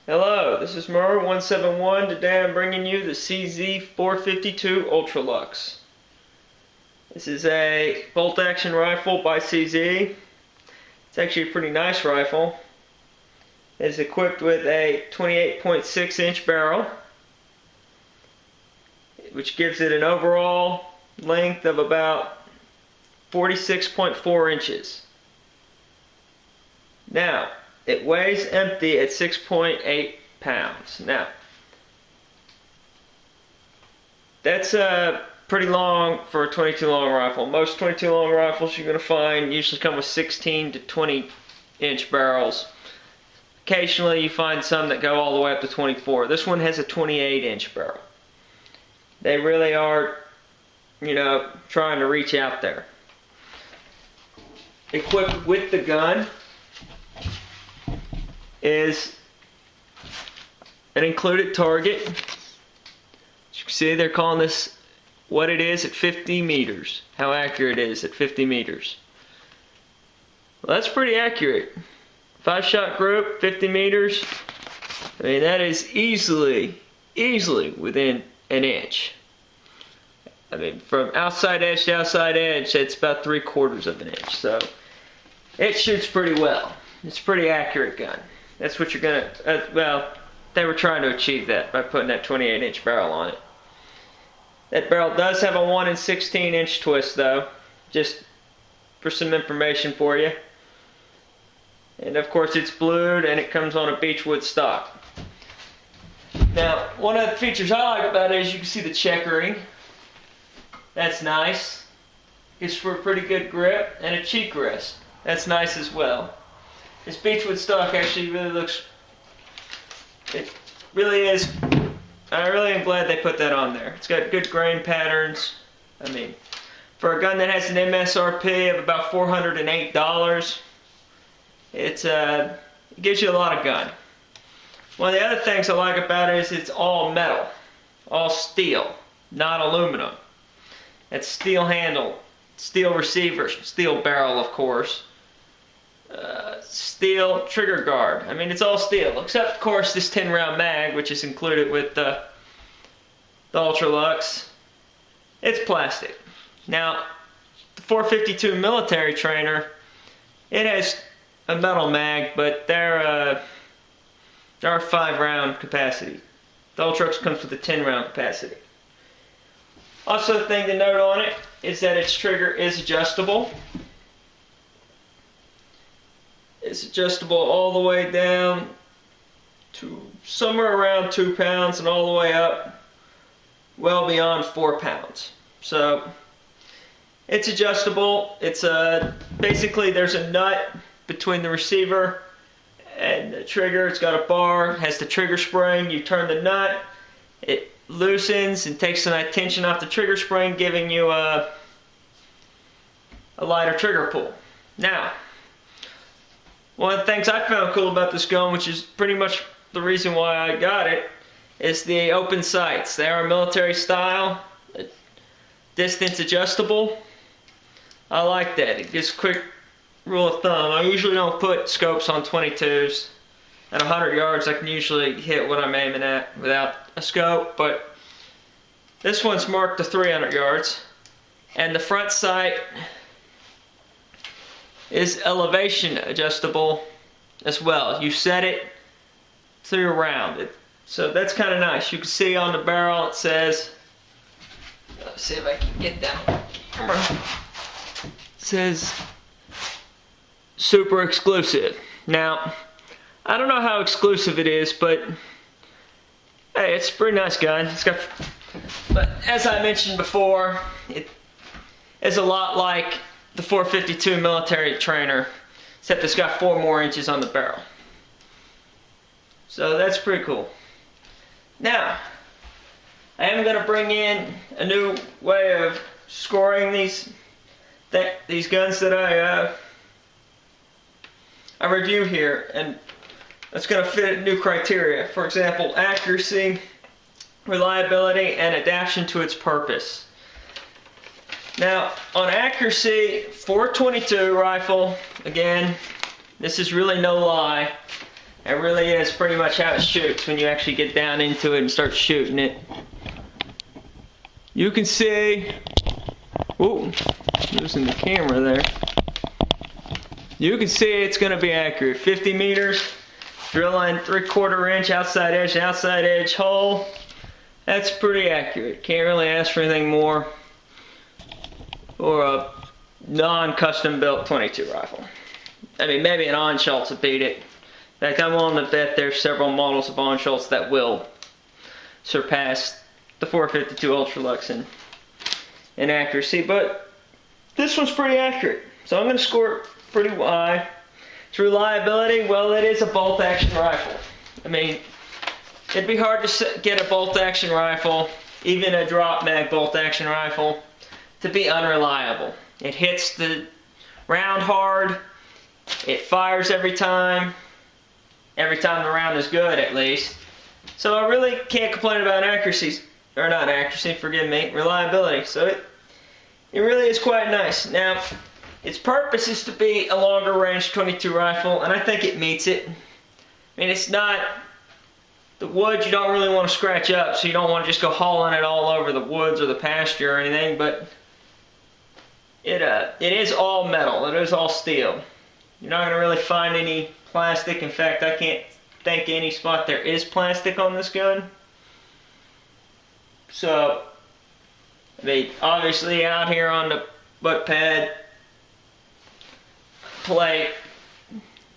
Hello, this is Murr171. Today I'm bringing you the CZ452 Ultra Lux. This is a bolt-action rifle by CZ. It's actually a pretty nice rifle. It's equipped with a 28.6-inch barrel, which gives it an overall length of about 46.4 inches. Now, it weighs empty at 6.8 pounds. Now, that's pretty long for a 22 long rifle. Most 22 long rifles you're going to find usually come with 16 to 20 inch barrels. Occasionally you find some that go all the way up to 24. This one has a 28 inch barrel. They really are, trying to reach out there. Equipped with the gun is an included target. As you can see, they're calling this what it is at 50 meters. How accurate it is at 50 meters. Well, that's pretty accurate. 5-shot group, 50 meters. I mean, that is easily within an inch. I mean, from outside edge to outside edge, it's about 3/4 of an inch. So it shoots pretty well. It's a pretty accurate gun. That's what you're gonna, well, they were trying to achieve that by putting that 28-inch barrel on it. That barrel does have a 1 16-inch twist though, just for some information for you. And of course it's blued and it comes on a beechwood stock. Now, one of the features I like about it is you can see the checkering. That's nice. It's for a pretty good grip and a cheek rest. That's nice as well. This beechwood stock actually really looks, it really is, I really am glad they put that on there. It's got good grain patterns. I mean, for a gun that has an MSRP of about $408, it gives you a lot of gun. One of the other things I like about it is it's all metal, all steel, not aluminum. It's steel handle, steel receiver, steel barrel of course. Steel trigger guard. I mean, it's all steel, except of course this 10-round mag, which is included with the Ultra Lux. It's plastic. Now, the 452 military trainer, it has a metal mag, but they're a 5-round capacity. The Ultra Lux comes with a 10-round capacity. Also, the thing to note on it is that its trigger is adjustable. It's adjustable all the way down to somewhere around 2 pounds and all the way up well beyond 4 pounds. So it's adjustable. It's basically there's a nut between the receiver and the trigger. It's got a bar, has the trigger spring. You turn the nut, it loosens and takes some of that tension off the trigger spring, giving you a lighter trigger pull. Now, one of the things I found cool about this gun, which is pretty much the reason why I got it, is the open sights. They are military style, distance adjustable. I like that. It gives a quick rule of thumb. I usually don't put scopes on 22s. At 100 yards I can usually hit what I'm aiming at without a scope, but this one's marked to 300 yards. And the front sight is elevation adjustable as well. You set it to your round. So that's kind of nice. You can see on the barrel it says, let's see if I can get down. It says super exclusive. Now, I don't know how exclusive it is, but hey, it's a pretty nice gun. It's got, but as I mentioned before, it is a lot like the 452 military trainer, except it's got 4 more inches on the barrel. So that's pretty cool. Now, I am going to bring in a new way of scoring these guns that I review here, and it's going to fit new criteria. For example, accuracy, reliability, and adaptation to its purpose. Now, on accuracy, 422 rifle, again, this is really no lie. It really is pretty much how it shoots when you actually get down into it and start shooting it. You can see, ooh, losing the camera there. You can see it's going to be accurate. 50 meters, drilling 3/4 inch outside edge hole. That's pretty accurate. Can't really ask for anything more for a non-custom built 22 rifle. I mean, maybe an on-Schultz would beat it. In fact, I'm willing to bet there's several models of on-Schultz that will surpass the 452 Ultra Lux in accuracy, but this one's pretty accurate. So I'm going to score it pretty high. Its reliability, well, it is a bolt-action rifle. I mean, it'd be hard to get a bolt-action rifle, even a drop mag bolt-action rifle, to be unreliable. It hits the round hard. It fires every time the round is good, at least. So I really can't complain about accuracy, or not accuracy, forgive me, reliability. So it really is quite nice. Now, its purpose is to be a longer range 22 rifle, and I think it meets it. I mean, it's not, the wood you don't really want to scratch up, so you don't want to just go hauling it all over the woods or the pasture or anything, but it is all metal, it is all steel. You're not going to really find any plastic. In fact, I can't think any spot there is plastic on this gun. So, I mean, obviously out here on the butt pad plate,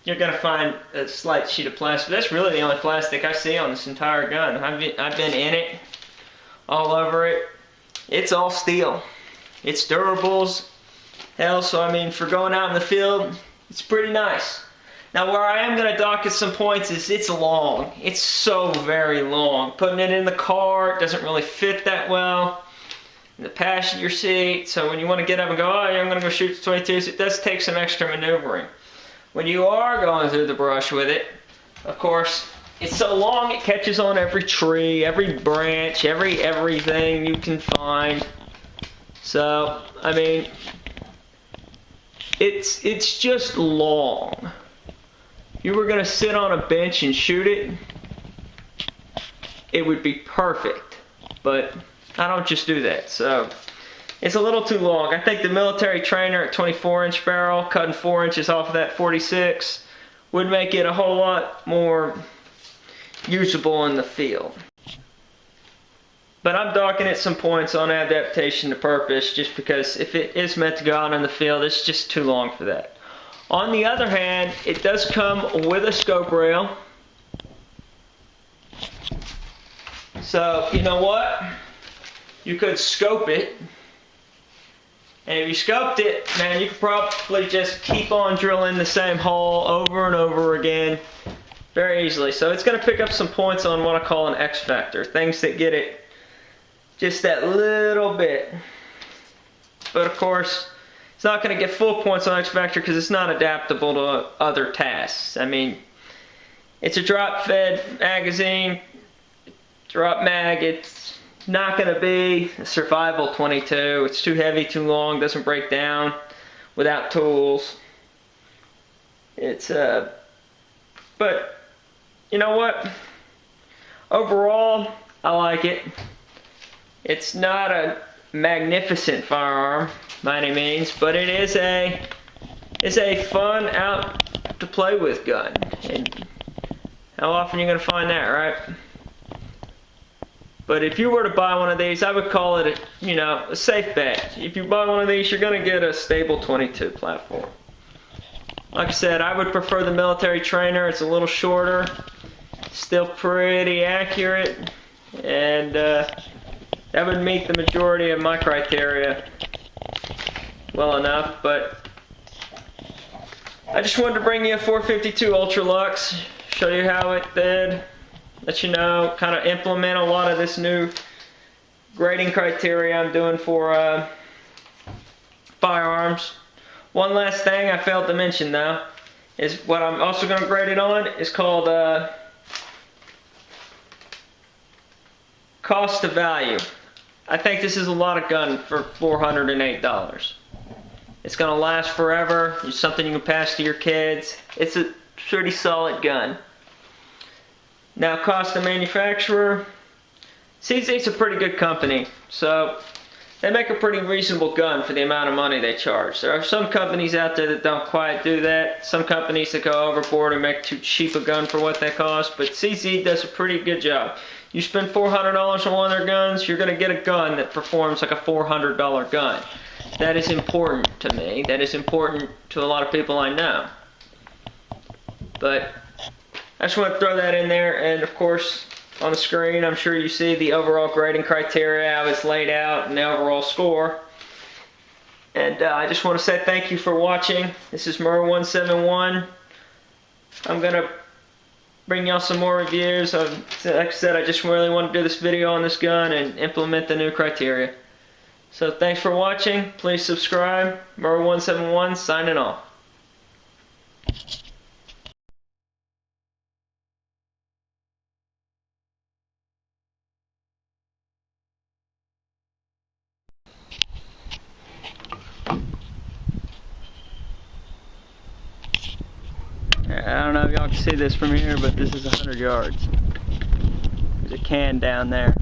you're going to find a slight sheet of plastic. That's really the only plastic I see on this entire gun. I've been in it, all over it. It's all steel. It's durables. Hell, so I mean, for going out in the field, it's pretty nice. Now, where I am going to dock at some points is it's long. It's so very long. Putting it in the car, it doesn't really fit that well in the passenger seat. So when you want to get up and go, oh, yeah, I'm going to go shoot the 22s, it does take some extra maneuvering. When you are going through the brush with it, of course, it's so long it catches on every tree, every branch, everything you can find. So, I mean, it's just long. If you were going to sit on a bench and shoot it, it would be perfect. But I don't just do that. So it's a little too long. I think the military trainer at 24-inch barrel, cutting 4 inches off of that 46, would make it a whole lot more usable in the field. But I'm docking at some points on adaptation to purpose, just because if it is meant to go out in the field, it's just too long for that. On the other hand, it does come with a scope rail. So, you know what? You could scope it. And if you scoped it, man, you could probably just keep on drilling the same hole over and over again very easily. So it's going to pick up some points on what I call an X factor. Things that get it just that little bit. But of course, it's not going to get full points on X factor because it's not adaptable to other tasks. I mean, it's a drop-fed magazine, drop mag. It's not going to be a survival 22. It's too heavy, too long, doesn't break down without tools. It's but you know what? Overall, I like it. It's not a magnificent firearm by any means, but it is a fun out to play with gun. And how often are you going to find that, right? But if you were to buy one of these, I would call it a safe bet. If you buy one of these, you're going to get a stable 22 platform. Like I said, I would prefer the military trainer. It's a little shorter, still pretty accurate, and that would meet the majority of my criteria well enough. But I just wanted to bring you a 452 Ultra Lux, show you how it did, let you know, kind of implement a lot of this new grading criteria I'm doing for firearms. One last thing I failed to mention though is what I'm also going to grade it on is called cost to value. I think this is a lot of gun for $408. It's going to last forever. It's something you can pass to your kids. It's a pretty solid gun. Now, cost of manufacturer. CZ's a pretty good company, so they make a pretty reasonable gun for the amount of money they charge. There are some companies out there that don't quite do that. Some companies that go overboard and make too cheap a gun for what they cost, but CZ does a pretty good job. You spend $400 on one of their guns, you're going to get a gun that performs like a $400 gun. That is important to me. That is important to a lot of people I know. But I just want to throw that in there, and of course, on the screen, I'm sure you see the overall grading criteria, how it's laid out, and the overall score. And I just want to say thank you for watching. This is Mer171. I'm going to bring y'all some more reviews. Like I said, I just really want to do this video on this gun and implement the new criteria. So thanks for watching. Please subscribe. Mer171 signing off. I don't know if y'all can see this from here, but this is 100 yards. There's a can down there.